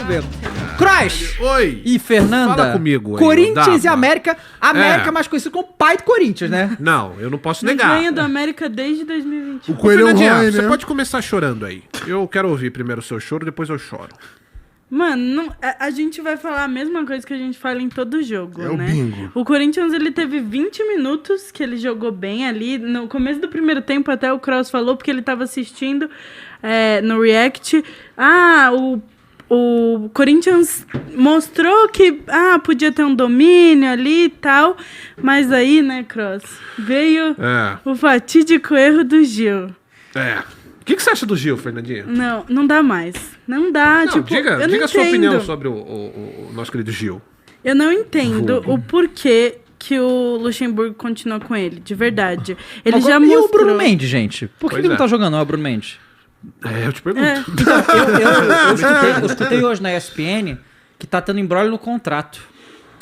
ver. Cross! Oi! E Fernanda? Fala comigo aí, Corinthians e Dava. América. América mais conhecido como pai do Corinthians, né? Não, eu não posso Não negar. ganha do América desde 2021. O Coelhão Fernandinha, Roy, você né? pode começar chorando aí. Eu quero ouvir primeiro o seu choro, depois eu choro. Mano, a gente vai falar a mesma coisa que a gente fala em todo jogo, É o né? bingo. O Corinthians, ele teve 20 minutos que ele jogou bem ali. No começo do primeiro tempo, até o Cross falou, porque ele tava assistindo no React. O Corinthians mostrou que podia ter um domínio ali e tal. Mas aí, né, Cross, veio o fatídico erro do Gil. O que você acha do Gil, Fernandinha? Não dá mais. Não dá, Não, tipo, diga eu não a sua entendo. opinião sobre o nosso querido Gil. Eu não entendo o porquê que o Luxemburgo continua com ele, de verdade. Ele já E mostrou... o Bruno Mendes, gente? Por que Pois ele não é. tá jogando, não, o Bruno Mendes? Eu te pergunto. Eu escutei hoje na ESPN que tá tendo embrólio no contrato.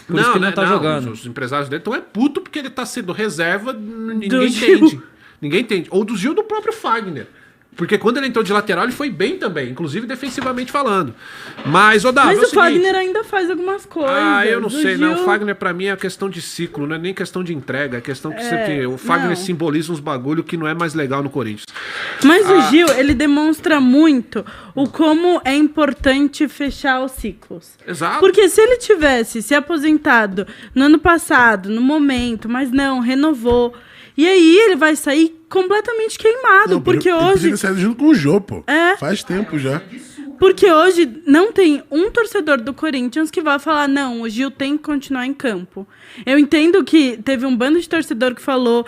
Por isso que ele não tá jogando. Os empresários dele estão puto porque ele tá sendo reserva, ninguém Do entende. Gil. Ninguém entende. Ou do Gil ou do próprio Fagner. Porque quando ele entrou de lateral, ele foi bem também, inclusive defensivamente falando. Mas, Dava, Mas é o seguinte, Fagner ainda faz algumas coisas. eu não O sei, Gil... não. O Fagner pra mim é questão de ciclo, não é nem questão de entrega, é questão que o Fagner não. simboliza uns bagulho que não é mais legal no Corinthians. Mas o Gil, ele demonstra muito o como é importante fechar os ciclos. Exato. Porque se ele tivesse se aposentado no ano passado, no momento, mas não, renovou. E aí ele vai sair completamente queimado, porque ele hoje... podia sair junto com o Jô, pô. É. Faz tempo já. Porque hoje não tem um torcedor do Corinthians que vai falar, não, o Gil tem que continuar em campo. Eu entendo que teve um bando de torcedor que falou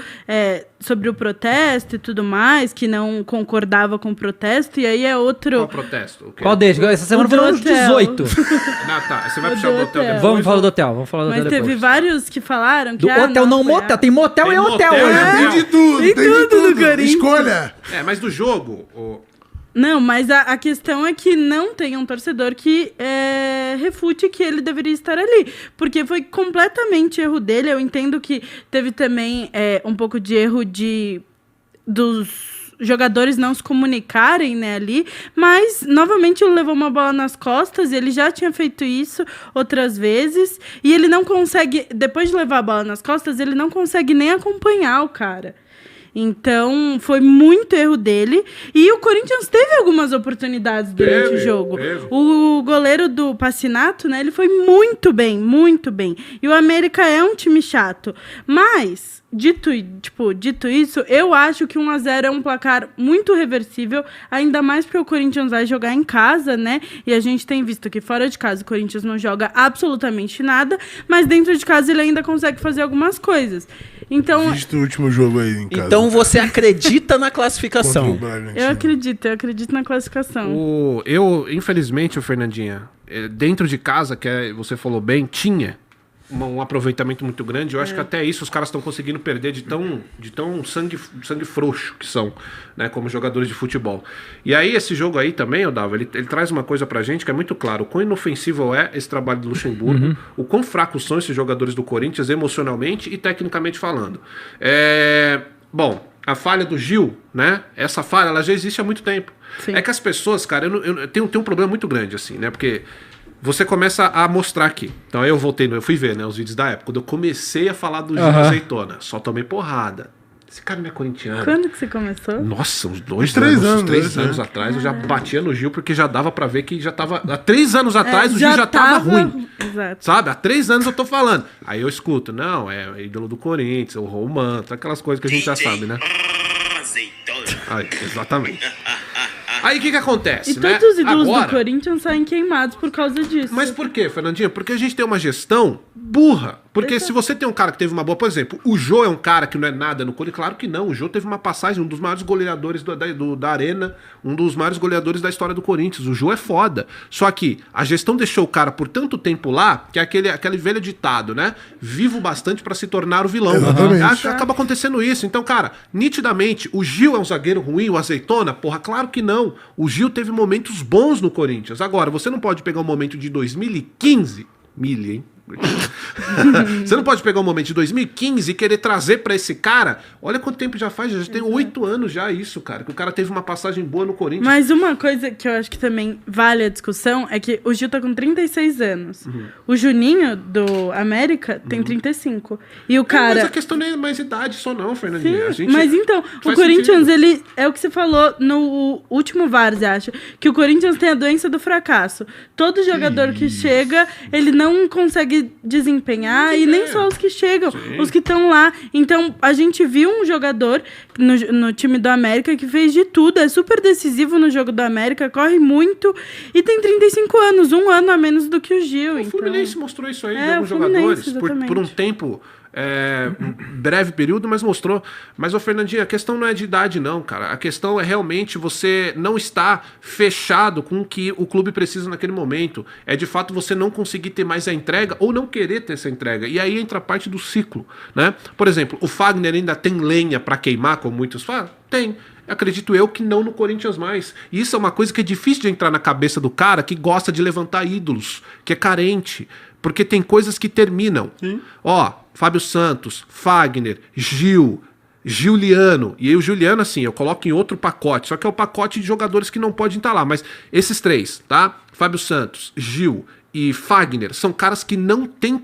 sobre o protesto e tudo mais, que não concordava com o protesto, e aí é outro... Qual protesto? O quê? Qual deles? Essa semana O do foram uns hotel. 18. Tá. Você vai O puxar o do do hotel hotel. depois? Vamos falar do hotel, Mas depois. teve vários que falaram que... Do hotel não foi motel. Tem motel Tem e hotel motel, hoje. é. Tem de tudo, Tem tem de tudo tudo. no Corinthians. Escolha. Mas do jogo... Não, mas a questão é que não tem um torcedor que refute que ele deveria estar ali. Porque foi completamente erro dele. Eu entendo que teve também um pouco de erro dos jogadores não se comunicarem, né, ali. Mas, novamente, ele levou uma bola nas costas. Ele já tinha feito isso outras vezes. E ele não consegue... Depois de levar a bola nas costas, ele não consegue nem acompanhar o cara. Então, foi muito erro dele. E o Corinthians teve algumas oportunidades durante o jogo. O goleiro do Pacinato, né, ele foi muito bem, muito bem. E o América é um time chato. Mas, dito isso, eu acho que 1-0 é um placar muito reversível, ainda mais porque o Corinthians vai jogar em casa, né? E a gente tem visto que fora de casa o Corinthians não joga absolutamente nada, mas dentro de casa ele ainda consegue fazer algumas coisas. Então, Visto o último jogo aí em casa. Então você acredita na Contra o classificação. Bragantino. eu acredito na classificação. Infelizmente, Fernandinha, dentro de casa, você falou bem, tinha um aproveitamento muito grande. Eu acho que até isso os caras estão conseguindo perder de tão sangue frouxo que são, né, como jogadores de futebol. E aí esse jogo aí também, Dava, ele traz uma coisa pra gente que é muito claro: o quão inofensivo é esse trabalho do Luxemburgo, o quão fracos são esses jogadores do Corinthians emocionalmente e tecnicamente falando. Bom, a falha do Gil, né? Essa falha, ela já existe há muito tempo. Sim. É que as pessoas, cara, eu tenho um problema muito grande, assim, né? Porque você começa a mostrar aqui. Então eu fui ver, né, os vídeos da época. Quando eu comecei a falar do Gil Azeitona, só tomei porrada. Esse cara não é corintiano. Quando que você começou? Nossa, uns três três anos atrás, eu já batia no Gil, porque já dava pra ver que já tava... Há 3 anos atrás o Gil já tava ruim. Exato. Sabe? Há 3 anos eu tô falando. Aí eu escuto, não, é ídolo do Corinthians, o Roman, aquelas coisas que a gente já sabe, né? Aí, exatamente. Aí o que acontece, E né? todos os ídolos Agora, do Corinthians saem queimados por causa disso. mas por quê, Fernandinha? Porque a gente tem uma gestão burra. Porque se você tem um cara que teve uma boa... Por exemplo, o Jô é um cara que não é nada no Corinthians. Claro que não. O Jô teve uma passagem, um dos maiores goleadores da Arena, um dos maiores goleadores da história do Corinthians. O Jô é foda. Só que a gestão deixou o cara por tanto tempo lá, que é aquele velho ditado, né? Vivo bastante pra se tornar o vilão. Exatamente. Acaba acontecendo isso. Então, cara, nitidamente, o Gil é um zagueiro ruim, o Azeitona? Porra, claro que não. O Gil teve momentos bons no Corinthians. Agora, você não pode pegar um momento de 2015... Milha, hein? Você não pode pegar um momento de 2015 e querer trazer pra esse cara. Olha quanto tempo já faz, já tem 8 anos já isso, cara. Que o cara teve uma passagem boa no Corinthians. Mas uma coisa que eu acho que também vale a discussão é que o Gil tá com 36 anos. O Juninho, do América, tem 35. E o cara... Mas a questão não é mais idade só não, Fernandinha. Sim, mas então, o Corinthians, ele... É o que você falou no último Várzea, acho. Que o Corinthians tem a doença do fracasso. Todo jogador que chega, ele não consegue desempenhar. E nem só os que chegam, os que estão lá. Então, a gente viu um jogador no time do América que fez de tudo. É super decisivo no jogo do América, corre muito. E tem 35 anos, 1 ano a menos do que o Gil. O Fluminense mostrou isso aí de alguns jogadores. Por um tempo... um breve período, mas mostrou. Mas, ô Fernandinho, a questão não é de idade não, cara. A questão é realmente você não estar fechado com o que o clube precisa naquele momento. É de fato você não conseguir ter mais a entrega ou não querer ter essa entrega. E aí entra a parte do ciclo, né? Por exemplo, o Fagner ainda tem lenha pra queimar, como muitos falam? Tem. Acredito eu que não no Corinthians mais. E isso é uma coisa que é difícil de entrar na cabeça do cara que gosta de levantar ídolos, que é carente. Porque tem coisas que terminam. Ó, Fábio Santos, Fagner, Gil, Giuliano. E aí o Giuliano, assim, eu coloco em outro pacote. Só que é o pacote de jogadores que não podem estar lá. Mas esses 3, tá? Fábio Santos, Gil e Fagner são caras que não tem...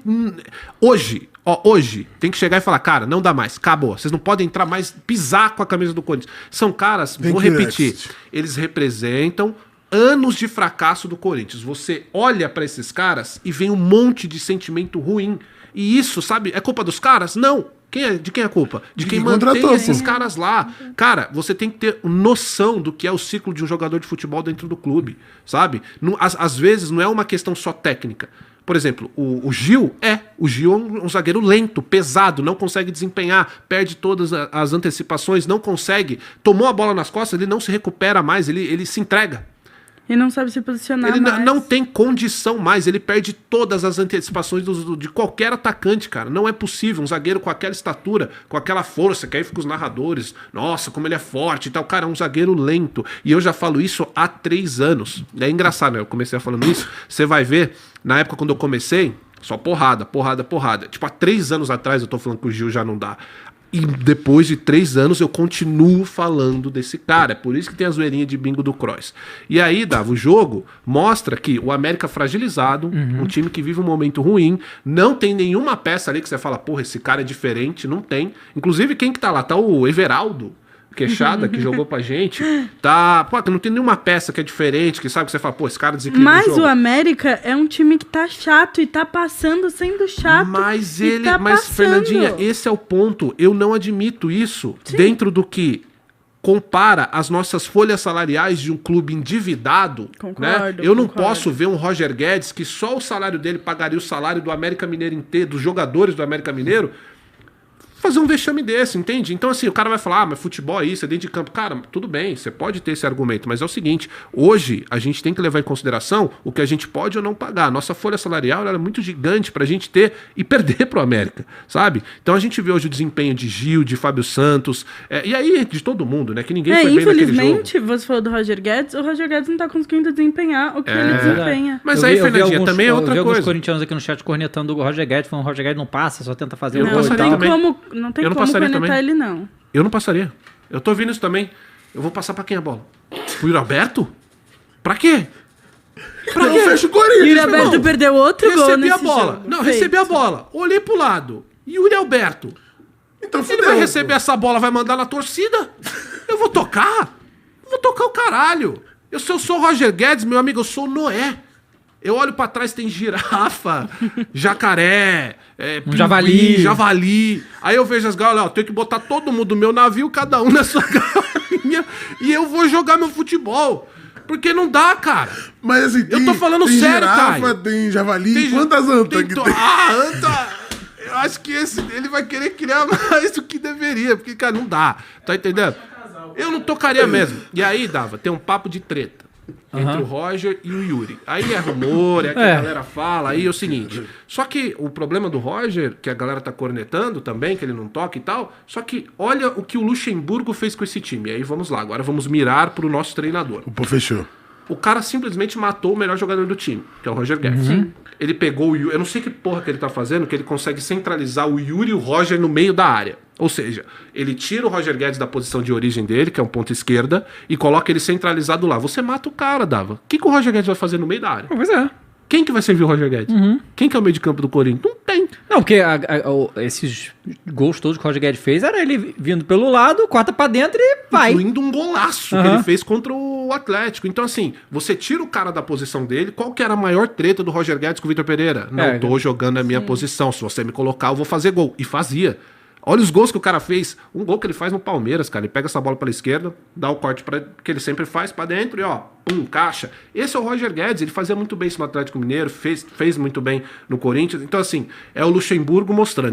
Hoje tem que chegar e falar, cara, não dá mais, acabou. Vocês não podem entrar mais, pisar com a camisa do Corinthians. São caras, vou repetir, eles representam anos de fracasso do Corinthians. Você olha pra esses caras e vem um monte de sentimento ruim. E isso, sabe, é culpa dos caras? Não. De quem é a culpa? De quem mantém esses caras lá. Cara, você tem que ter noção do que é o ciclo de um jogador de futebol dentro do clube, sabe? Às vezes não é uma questão só técnica. Por exemplo, o Gil é um zagueiro lento, pesado, não consegue desempenhar, perde todas as antecipações, não consegue. Tomou a bola nas costas, ele não se recupera mais, ele se entrega. E não sabe se posicionar mais. Ele não tem condição mais, ele perde todas as antecipações de qualquer atacante, cara. Não é possível, um zagueiro com aquela estatura, com aquela força, que aí fica os narradores, nossa, como ele é forte e tal. Cara, é um zagueiro lento. E eu já falo isso há 3 anos. É engraçado, né? Eu comecei falando isso, você vai ver, na época quando eu comecei, só porrada. Tipo, há 3 anos atrás eu tô falando que o Gil já não dá. E depois de 3 anos eu continuo falando desse cara. É por isso que tem a zoeirinha de bingo do Kroos. E aí, Dava, o jogo mostra que o América fragilizado, um time que vive um momento ruim, não tem nenhuma peça ali que você fala, porra, esse cara é diferente, não tem. Inclusive, quem que tá lá? Tá o Everaldo Queixada, que jogou pra gente. Tá, pô, não tem nenhuma peça que é diferente, que sabe que você fala, pô, esse cara desequilibra o jogo. Mas o América é um time que tá chato e tá passando sendo chato. Mas Fernandinha, esse é o ponto. Eu não admito isso. Sim. Dentro do que compara as nossas folhas salariais de um clube endividado. Concordo, né? Eu não posso ver um Roger Guedes que só o salário dele pagaria o salário do América Mineiro inteiro, dos jogadores do América Mineiro, fazer um vexame desse, entende? Então assim, o cara vai falar, mas futebol é isso, é dentro de campo. Cara, tudo bem, você pode ter esse argumento, mas é o seguinte, hoje a gente tem que levar em consideração o que a gente pode ou não pagar. A nossa folha salarial era muito gigante pra gente ter e perder pro América, sabe? Então a gente vê hoje o desempenho de Gil, de Fábio Santos, e aí de todo mundo, né? Que ninguém foi bem naquele jogo. Infelizmente, você falou do Roger Guedes, o Roger Guedes não tá conseguindo desempenhar o que ele desempenha. Mas aí, Fernandinha, também é outra coisa. Eu vi alguns corintianos aqui no chat cornetando o Roger Guedes, falando que o Roger Guedes não passa, só tenta fazer o gol e tal. Não tem como conectar ele, não. Eu não passaria. Eu tô ouvindo isso também. Eu vou passar pra quem a bola? Pro Yuri Alberto? Pra quê? Pra quê? Fecha o Corinthians, Yuri Alberto perdeu outro gol nesse a bola. jogo. Não, recebi a bola. Olhei pro lado. Yuri Alberto. Então ele vai receber essa bola, vai mandar na torcida? Eu vou tocar? Vou tocar o caralho. Se eu sou o Roger Guedes, meu amigo, eu sou o Noé. Eu olho pra trás, tem girafa, jacaré, javali. Aí eu vejo as galinhas, eu tenho que botar todo mundo no meu navio, cada um na sua galinha, e eu vou jogar meu futebol. Porque não dá, cara. Mas assim, eu tô falando sério, girafa, cara. Tem javali, quantas antas que tem? Anta! Eu acho que ele vai querer criar mais do que deveria, porque, cara, não dá. Tá entendendo? Eu não tocaria mesmo. E aí, Dava, tem um papo de treta. Entre o Roger e o Yuri. Aí é rumor, é que a galera fala, aí é o seguinte. Só que o problema do Roger, que a galera tá cornetando também, que ele não toca e tal, só que olha o que o Luxemburgo fez com esse time. Aí vamos lá, agora vamos mirar pro nosso treinador. Pô, fechou. O cara simplesmente matou o melhor jogador do time, que é o Roger Guedes. ele pegou o Yuri, eu não sei que porra que ele tá fazendo, que ele consegue centralizar o Yuri e o Roger no meio da área. Ou seja, ele tira o Roger Guedes da posição de origem dele, que é um ponto esquerda, e coloca ele centralizado lá. Você mata o cara, Dava. O que o Roger Guedes vai fazer no meio da área? Pois é. Quem que vai servir o Roger Guedes? Quem que é o meio de campo do Corinthians? Não tem. Não, porque esses gols todos que o Roger Guedes fez, era ele vindo pelo lado, corta pra dentro e vai. Incluindo um golaço que ele fez contra o Atlético. Então, assim, você tira o cara da posição dele. Qual que era a maior treta do Roger Guedes com o Vitor Pereira? Não tô jogando a minha posição. Se você me colocar, eu vou fazer gol. E fazia. Olha os gols que o cara fez. Um gol que ele faz no Palmeiras, cara. Ele pega essa bola pela esquerda, dá o corte que ele sempre faz pra dentro e ó, pum, caixa. Esse é o Roger Guedes. Ele fazia muito bem isso no Atlético Mineiro, fez muito bem no Corinthians. Então, assim, é o Luxemburgo mostrando.